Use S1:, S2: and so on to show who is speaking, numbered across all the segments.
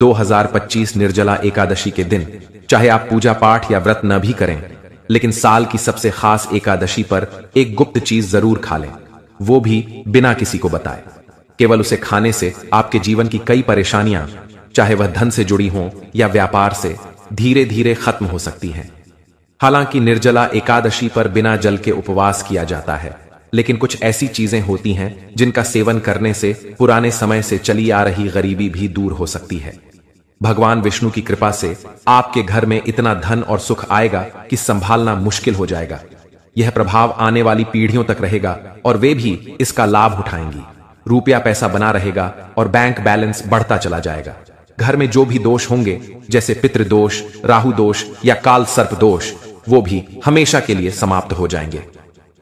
S1: 2025 निर्जला एकादशी के दिन चाहे आप पूजा पाठ या व्रत न भी करें, लेकिन साल की सबसे खास एकादशी पर एक गुप्त चीज जरूर खा लें, वो भी बिना किसी को बताए। केवल उसे खाने से आपके जीवन की कई परेशानियां, चाहे वह धन से जुड़ी हों या व्यापार से, धीरे धीरे खत्म हो सकती हैं। हालांकि निर्जला एकादशी पर बिना जल के उपवास किया जाता है, लेकिन कुछ ऐसी चीजें होती हैं जिनका सेवन करने से पुराने समय से चली आ रही गरीबी भी दूर हो सकती है। भगवान विष्णु की कृपा से आपके घर में इतना धन और सुख आएगा कि संभालना मुश्किल हो जाएगा। यह प्रभाव आने वाली पीढ़ियों तक रहेगा और वे भी इसका लाभ उठाएंगी। रुपया पैसा बना रहेगा और बैंक बैलेंस बढ़ता चला जाएगा। घर में जो भी दोष होंगे, जैसे पितृदोष, राहु दोष या काल सर्प दोष, वो भी हमेशा के लिए समाप्त हो जाएंगे।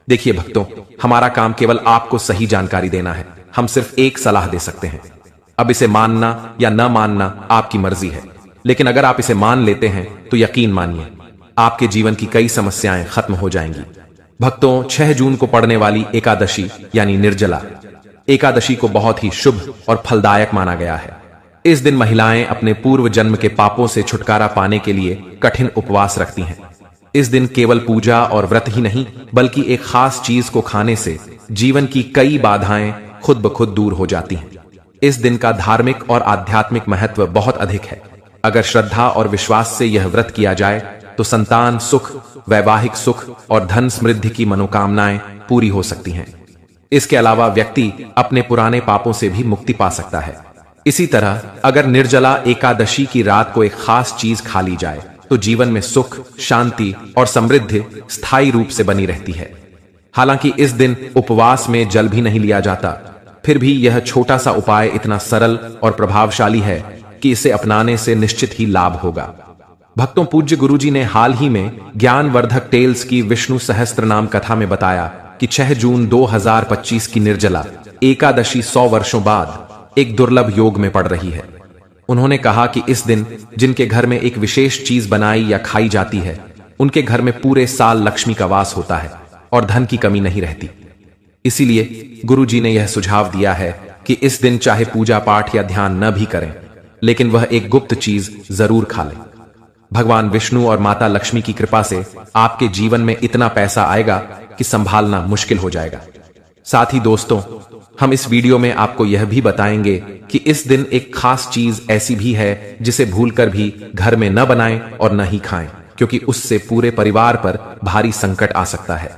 S1: देखिए भक्तों, हमारा काम केवल आपको सही जानकारी देना है। हम सिर्फ एक सलाह दे सकते हैं। अब इसे मानना या न मानना आपकी मर्जी है, लेकिन अगर आप इसे मान लेते हैं तो यकीन मानिए, आपके जीवन की कई समस्याएं खत्म हो जाएंगी। भक्तों, 6 जून को पड़ने वाली एकादशी यानी निर्जला एकादशी को बहुत ही शुभ और फलदायक माना गया है। इस दिन महिलाएं अपने पूर्व जन्म के पापों से छुटकारा पाने के लिए कठिन उपवास रखती हैं। इस दिन केवल पूजा और व्रत ही नहीं, बल्कि एक खास चीज को खाने से जीवन की कई बाधाएं खुद ब खुद दूर हो जाती हैं। इस दिन का धार्मिक और आध्यात्मिक महत्व बहुत अधिक है। अगर श्रद्धा और विश्वास से यह व्रत किया जाए तो संतान सुख, वैवाहिक सुख और धन समृद्धि की मनोकामनाएं पूरी हो सकती हैं। इसके अलावा व्यक्ति अपने पुराने पापों से भी मुक्ति पा सकता है। इसी तरह अगर निर्जला एकादशी की रात को एक खास चीज खा ली जाए तो जीवन में सुख, शांति और समृद्धि स्थायी रूप से बनी रहती है। हालांकि इस दिन उपवास में जल भी नहीं लिया जाता, फिर भी यह छोटा सा उपाय इतना सरल और प्रभावशाली है कि इसे अपनाने से निश्चित ही लाभ होगा। भक्तों, पूज्य गुरुजी ने हाल ही में ज्ञानवर्धक टेल्स की विष्णु सहस्त्र नाम कथा में बताया कि 6 जून 2025 की निर्जला एकादशी 100 वर्षों बाद एक दुर्लभ योग में पड़ रही है। उन्होंने कहा कि इस दिन जिनके घर में एक विशेष चीज बनाई या खाई जाती है, उनके घर में पूरे साल लक्ष्मी का वास होता है और धन की कमी नहीं रहती। इसीलिए गुरुजी ने यह सुझाव दिया है कि इस दिन चाहे पूजा पाठ या ध्यान न भी करें, लेकिन वह एक गुप्त चीज जरूर खा लें। भगवान विष्णु और माता लक्ष्मी की कृपा से आपके जीवन में इतना पैसा आएगा कि संभालना मुश्किल हो जाएगा। साथ ही दोस्तों, हम इस वीडियो में आपको यह भी बताएंगे कि इस दिन एक खास चीज ऐसी भी है जिसे भूलकर भी घर में न बनाएं और न ही खाएं, क्योंकि उससे पूरे परिवार पर भारी संकट आ सकता है।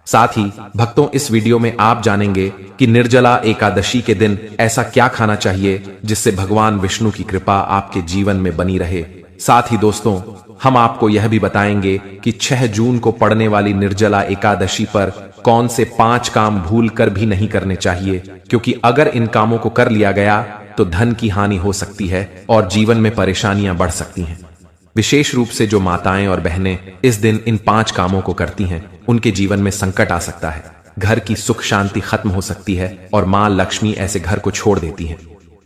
S1: साथ ही भक्तों, इस वीडियो में आप जानेंगे कि निर्जला एकादशी के दिन ऐसा क्या खाना चाहिए जिससे भगवान विष्णु की कृपा आपके जीवन में बनी रहे। साथ ही दोस्तों, हम आपको यह भी बताएंगे कि 6 जून को पड़ने वाली निर्जला एकादशी पर कौन से 5 काम भूल कर भी नहीं करने चाहिए, क्योंकि अगर इन कामों को कर लिया गया तो धन की हानि हो सकती है और जीवन में परेशानियां बढ़ सकती हैं। विशेष रूप से जो माताएं और बहनें इस दिन इन 5 कामों को करती हैं, उनके जीवन में संकट आ सकता है, घर की सुख शांति खत्म हो सकती है और मां लक्ष्मी ऐसे घर को छोड़ देती हैं।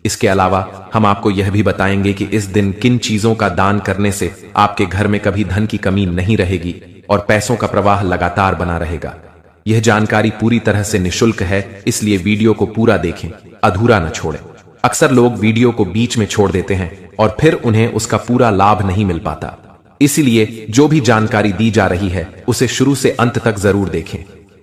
S1: इसके अलावा हम आपको यह भी बताएंगे कि इस दिन किन चीजों का दान करने से आपके घर में कभी धन की कमी नहीं रहेगी और पैसों का प्रवाह लगातार बना रहेगा। यह जानकारी पूरी तरह से निशुल्क है, इसलिए वीडियो को पूरा देखें, अधूरा न छोड़ें। अक्सर लोग वीडियो को बीच में छोड़ देते हैं और फिर उन्हें उसका पूरा लाभ नहीं मिल पाता। इसलिए जो भी जानकारी दी जा रही है उसे शुरू से अंत तक जरूर देखें।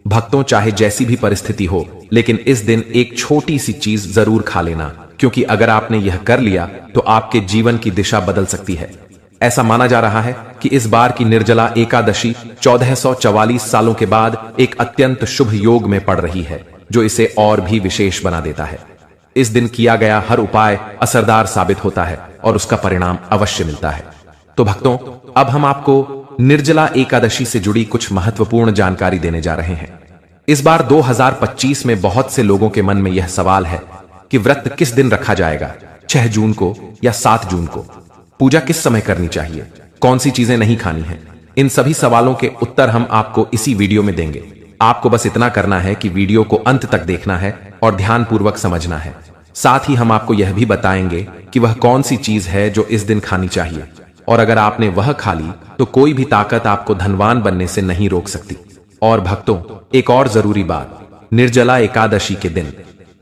S1: भक्तों, चाहे जैसी भी परिस्थिति हो, लेकिन इस दिन एक छोटी सी चीज जरूर खा लेना, क्योंकि अगर आपने यह कर लिया तो आपके जीवन की दिशा बदल सकती है। ऐसा माना जा रहा है कि इस बार की निर्जला एकादशी 1444 सालों के बाद एक अत्यंत शुभ योग में पड़ रही है, जो इसे और भी विशेष बना देता है। इस दिन किया गया हर उपाय असरदार साबित होता है और उसका परिणाम अवश्य मिलता है। तो भक्तों, अब हम आपको निर्जला एकादशी से जुड़ी कुछ महत्वपूर्ण जानकारी देने जा रहे हैं। इस बार 2025 में बहुत से लोगों के मन में यह सवाल है कि व्रत किस दिन रखा जाएगा, 6 जून को या 7 जून को? पूजा किस समय करनी चाहिए? कौन सी चीजें नहीं खानी है? इन सभी सवालों के उत्तर हम आपको इसी वीडियो में देंगे। आपको बस इतना करना है कि वीडियो को अंत तक देखना है और ध्यानपूर्वक समझना है। साथ ही हम आपको यह भी बताएंगे कि वह कौन सी चीज है जो इस दिन खानी चाहिए, और अगर आपने वह खा ली तो कोई भी ताकत आपको धनवान बनने से नहीं रोक सकती। और भक्तों, एक और जरूरी बात, निर्जला एकादशी के दिन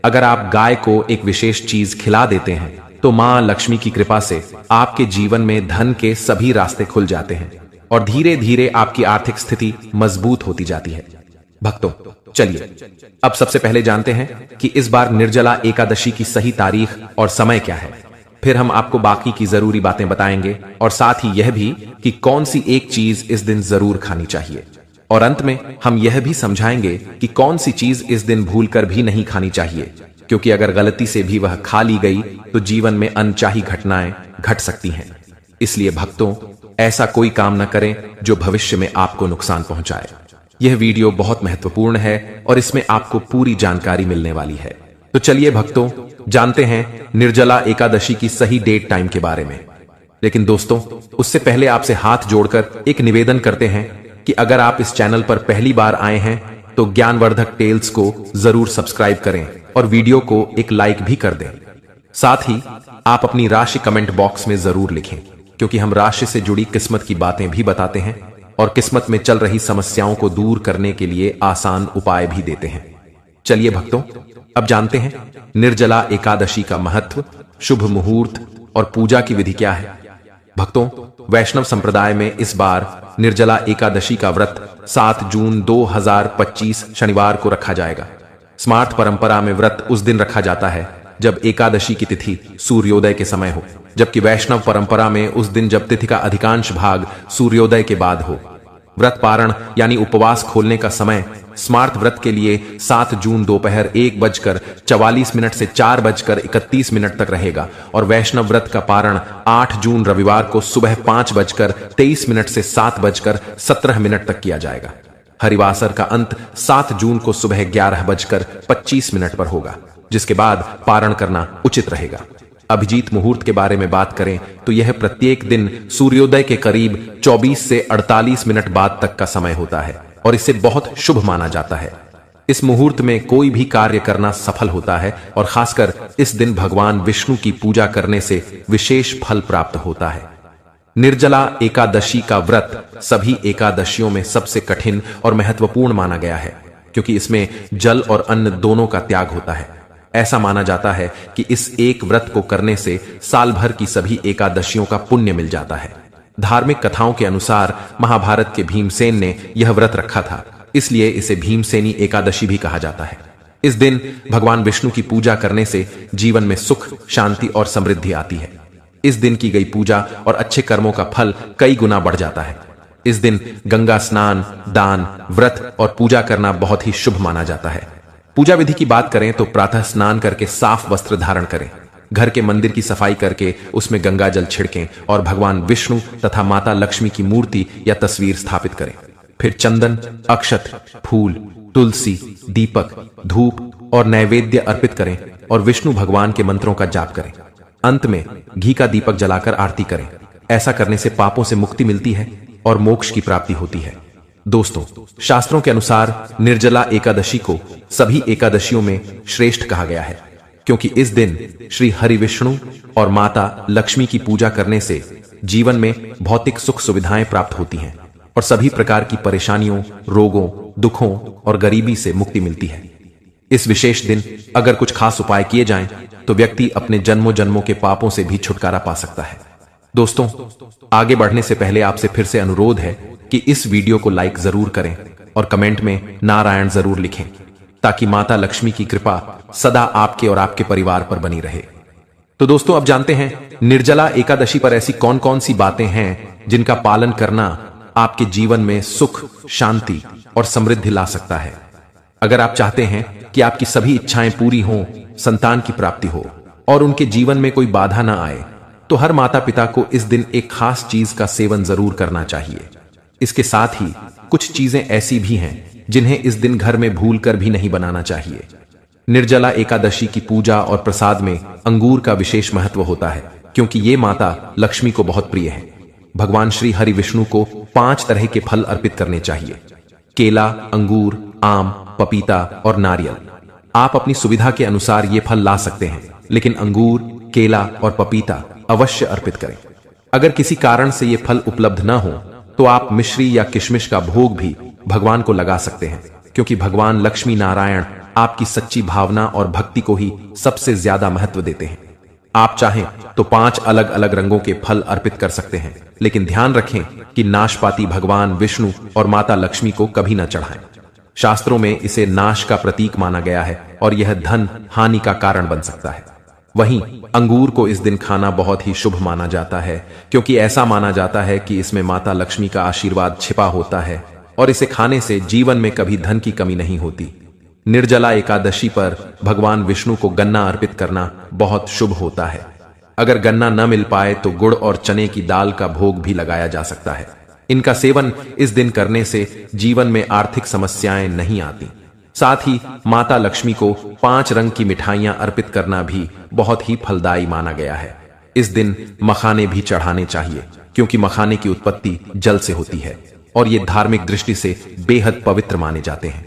S1: अगर आप गाय को एक विशेष चीज खिला देते हैं तो मां लक्ष्मी की कृपा से आपके जीवन में धन के सभी रास्ते खुल जाते हैं और धीरे धीरे आपकी आर्थिक स्थिति मजबूत होती जाती है। भक्तों, चलिए अब सबसे पहले जानते हैं कि इस बार निर्जला एकादशी की सही तारीख और समय क्या है। फिर हम आपको बाकी की जरूरी बातें बताएंगे और साथ ही यह भी कि कौन सी एक चीज इस दिन जरूर खानी चाहिए। और अंत में हम यह भी समझाएंगे कि कौन सी चीज इस दिन भूलकर भी नहीं खानी चाहिए, क्योंकि अगर गलती से भी वह खा ली गई तो जीवन में अनचाही घटनाएं घट सकती हैं। इसलिए भक्तों, ऐसा कोई काम न करें जो भविष्य में आपको नुकसान पहुंचाए। यह वीडियो बहुत महत्वपूर्ण है और इसमें आपको पूरी जानकारी मिलने वाली है। तो चलिए भक्तों, जानते हैं निर्जला एकादशी की सही डेट टाइम के बारे में। लेकिन दोस्तों, उससे पहले आपसे हाथ जोड़कर एक निवेदन करते हैं कि अगर आप इस चैनल पर पहली बार आए हैं तो ज्ञानवर्धक टेल्स को जरूर सब्सक्राइब करें और वीडियो को एक लाइक भी कर दें। साथ ही आप अपनी राशि कमेंट बॉक्स में जरूर लिखें, क्योंकि हम राशि से जुड़ी किस्मत की बातें भी बताते हैं और किस्मत में चल रही समस्याओं को दूर करने के लिए आसान उपाय भी देते हैं। चलिए भक्तों, अब जानते हैं निर्जला एकादशी का महत्व, शुभ मुहूर्त और पूजा की विधि क्या है। भक्तों, वैष्णव संप्रदाय में इस बार निर्जला एकादशी का व्रत 7 जून 2025 शनिवार को रखा जाएगा। स्मार्त परंपरा में व्रत उस दिन रखा जाता है जब एकादशी की तिथि सूर्योदय के समय हो, जबकि वैष्णव परंपरा में उस दिन जब तिथि का अधिकांश भाग सूर्योदय के बाद हो। व्रत पारण यानी उपवास खोलने का समय स्मार्त व्रत के लिए 7 जून दोपहर 1:44 से 4:31 तक रहेगा और वैष्णव व्रत का पारण 8 जून रविवार को सुबह 5:23 से 7:17 तक किया जाएगा। हरिवासर का अंत 7 जून को सुबह 11:25 पर होगा, जिसके बाद पारण करना उचित रहेगा। अभिजीत मुहूर्त के बारे में बात करें तो यह प्रत्येक दिन सूर्योदय के करीब 24 से 48 मिनट बाद तक का समय होता है और इसे बहुत शुभ माना जाता है। इस मुहूर्त में कोई भी कार्य करना सफल होता है और खासकर इस दिन भगवान विष्णु की पूजा करने से विशेष फल प्राप्त होता है। निर्जला एकादशी का व्रत सभी एकादशियों में सबसे कठिन और महत्वपूर्ण माना गया है, क्योंकि इसमें जल और अन्न दोनों का त्याग होता है। ऐसा माना जाता है कि इस एक व्रत को करने से साल भर की सभी एकादशियों का पुण्य मिल जाता है। धार्मिक कथाओं के अनुसार महाभारत के भीमसेन ने यह व्रत रखा था, इसलिए इसे भीमसेनी एकादशी भी कहा जाता है। इस दिन भगवान विष्णु की पूजा करने से जीवन में सुख, शांति और समृद्धि आती है। इस दिन की गई पूजा और अच्छे कर्मों का फल कई गुना बढ़ जाता है। इस दिन गंगा स्नान, दान, व्रत और पूजा करना बहुत ही शुभ माना जाता है। पूजा विधि की बात करें तो प्रातः स्नान करके साफ वस्त्र धारण करें, घर के मंदिर की सफाई करके उसमें गंगा जल छिड़कें और भगवान विष्णु तथा माता लक्ष्मी की मूर्ति या तस्वीर स्थापित करें। फिर चंदन, अक्षत, फूल, तुलसी, दीपक, धूप और नैवेद्य अर्पित करें और विष्णु भगवान के मंत्रों का जाप करें। अंत में घी का दीपक जलाकर आरती करें। ऐसा करने से पापों से मुक्ति मिलती है और मोक्ष की प्राप्ति होती है। दोस्तों, शास्त्रों के अनुसार निर्जला एकादशी को सभी एकादशियों में श्रेष्ठ कहा गया है, क्योंकि इस दिन श्री हरि विष्णु और माता लक्ष्मी की पूजा करने से जीवन में भौतिक सुख सुविधाएं प्राप्त होती हैं और सभी प्रकार की परेशानियों, रोगों, दुखों और गरीबी से मुक्ति मिलती है। इस विशेष दिन अगर कुछ खास उपाय किए जाएं तो व्यक्ति अपने जन्मों जन्मों के पापों से भी छुटकारा पा सकता है। दोस्तों, आगे बढ़ने से पहले आपसे फिर से अनुरोध है कि इस वीडियो को लाइक जरूर करें और कमेंट में नारायण जरूर लिखें, ताकि माता लक्ष्मी की कृपा सदा आपके और आपके परिवार पर बनी रहे। तो दोस्तों, अब जानते हैं निर्जला एकादशी पर ऐसी कौन कौन सी बातें हैं जिनका पालन करना आपके जीवन में सुख, शांति और समृद्धि ला सकता है। अगर आप चाहते हैं कि आपकी सभी इच्छाएं पूरी हों, संतान की प्राप्ति हो और उनके जीवन में कोई बाधा ना आए, तो हर माता पिता को इस दिन एक खास चीज का सेवन जरूर करना चाहिए। इसके साथ ही कुछ चीजें ऐसी भी हैं जिन्हें इस दिन घर में भूलकर भी नहीं बनाना चाहिए। निर्जला एकादशी की पूजा और प्रसाद में अंगूर का विशेष महत्व होता है, क्योंकि ये माता लक्ष्मी को बहुत प्रिय है। भगवान श्री हरि विष्णु को 5 तरह के फल अर्पित करने चाहिए: केला, अंगूर, आम, पपीता और नारियल। आप अपनी सुविधा के अनुसार ये फल ला सकते हैं, लेकिन अंगूर, केला और पपीता अवश्य अर्पित करें। अगर किसी कारण से ये फल उपलब्ध न हो तो आप मिश्री या किशमिश का भोग भी भगवान को लगा सकते हैं, क्योंकि भगवान लक्ष्मी नारायण आपकी सच्ची भावना और भक्ति को ही सबसे ज्यादा महत्व देते हैं। आप चाहें तो 5 अलग अलग रंगों के फल अर्पित कर सकते हैं, लेकिन ध्यान रखें कि नाशपाती भगवान विष्णु और माता लक्ष्मी को कभी न चढ़ाएं। शास्त्रों में इसे नाश का प्रतीक माना गया है और यह धन हानि का कारण बन सकता है। वहीं अंगूर को इस दिन खाना बहुत ही शुभ माना जाता है, क्योंकि ऐसा माना जाता है कि इसमें माता लक्ष्मी का आशीर्वाद छिपा होता है और इसे खाने से जीवन में कभी धन की कमी नहीं होती। निर्जला एकादशी पर भगवान विष्णु को गन्ना अर्पित करना बहुत शुभ होता है। अगर गन्ना न मिल पाए तो गुड़ और चने की दाल का भोग भी लगाया जा सकता है। इनका सेवन इस दिन करने से जीवन में आर्थिक समस्याएं नहीं आती। साथ ही माता लक्ष्मी को 5 रंग की मिठाइयां अर्पित करना भी बहुत ही फलदायी माना गया है। इस दिन मखाने भी चढ़ाने चाहिए, क्योंकि मखाने की उत्पत्ति जल से होती है और ये धार्मिक दृष्टि से बेहद पवित्र माने जाते हैं।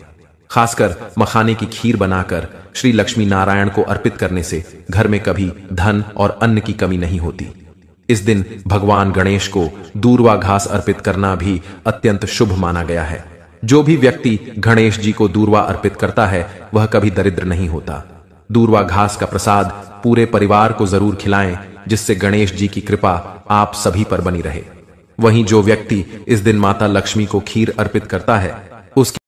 S1: खासकर मखाने की खीर बनाकर श्री लक्ष्मी नारायण को अर्पित करने से घर में कभी धन और अन्न की कमी नहीं होती। इस दिन भगवान गणेश को दूर्वा घास अर्पित करना भी अत्यंत शुभ माना गया है। जो भी व्यक्ति गणेश जी को दूर्वा अर्पित करता है वह कभी दरिद्र नहीं होता। दूर्वा घास का प्रसाद पूरे परिवार को जरूर खिलाएं, जिससे गणेश जी की कृपा आप सभी पर बनी रहे। वहीं जो व्यक्ति इस दिन माता लक्ष्मी को खीर अर्पित करता है उसकी